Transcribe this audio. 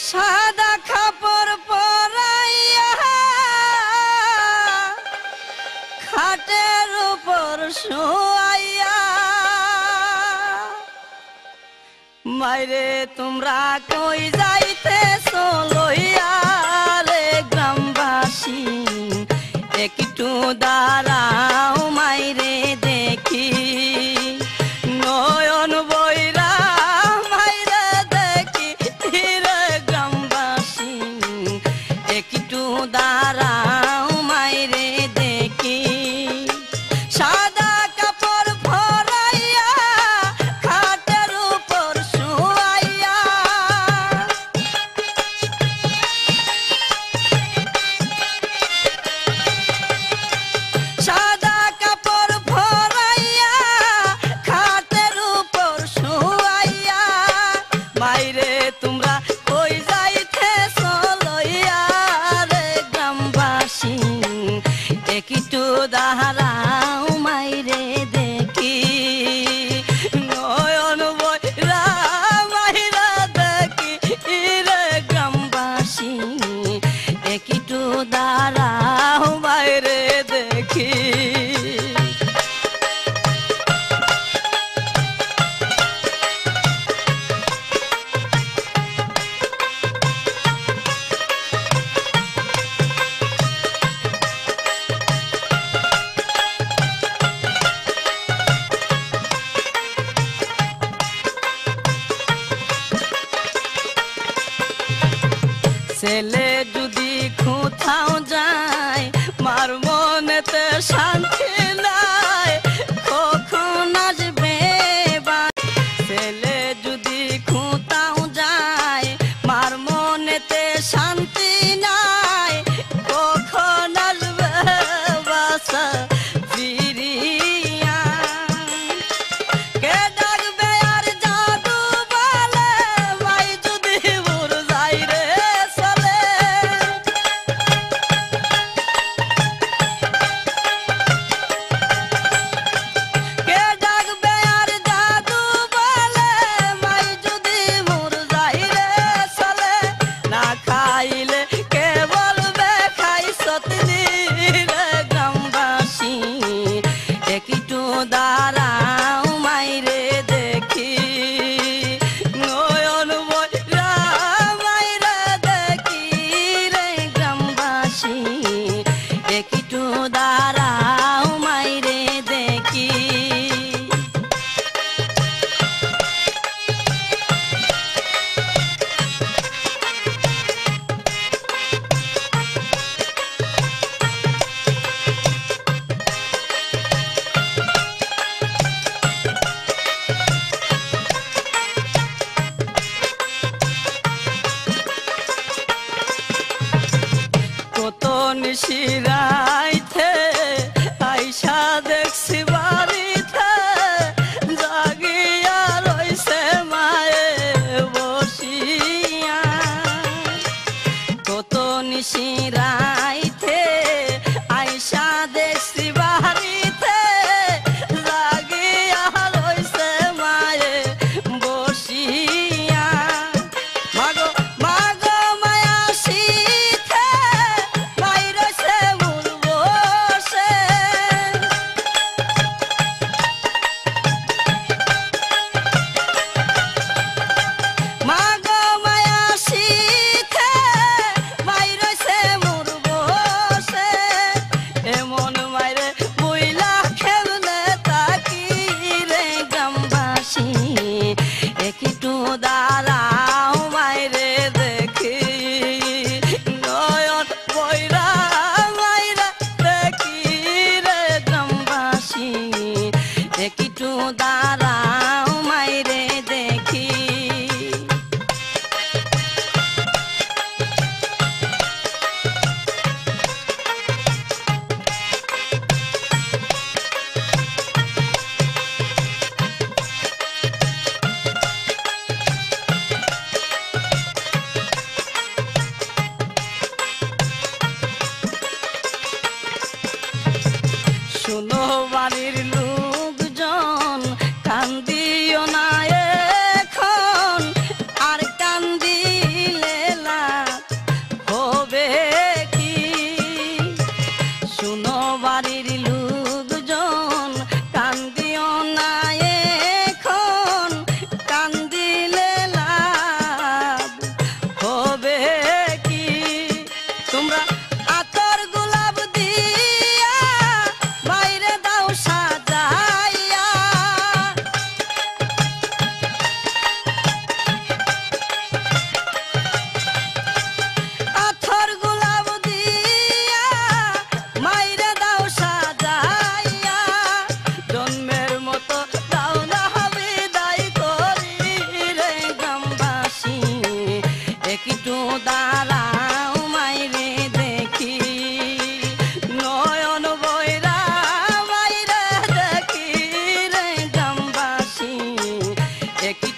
সাদা কাপড় পরাইয়া খাটের উপর শোয়াইয়া মাইরে তোমরা কই যাইতেছো লইয়া রে গ্রামবাসী একটু দাঁড়াও মাইরে দেখি নয়ন বইরা মাইরে দেখি রে গ্রামবাসী একটু দাঁড়াও মাইরে দেখি সাদা কাপড় পরাইয়া খাটের উপর শুয়াইয়া সাদা কাপড় পরাইয়া খাটের উপর শুয়াইয়া মাইরে তোমরা কই যাইতেছো লইয়া রে গ্রামবাসী একটু দাঁড়াও মাইরে দেখি নয়ন বইরা মাইরা দেখি রে গ্রামবাসী একটু দাঁড়াও মাইরে দেখি ছেলে যদি কোথাও যায় মার মনেতে শান্তি নাই কখন আসবে ছেলে যদি কোথাও যায় মার মনেতে শান্তি নাই কখন আসবে বাসা ফিরিয়া কে ডাকবে আর জাদু বলে ভাই যদি উড় যাই রে চলে একই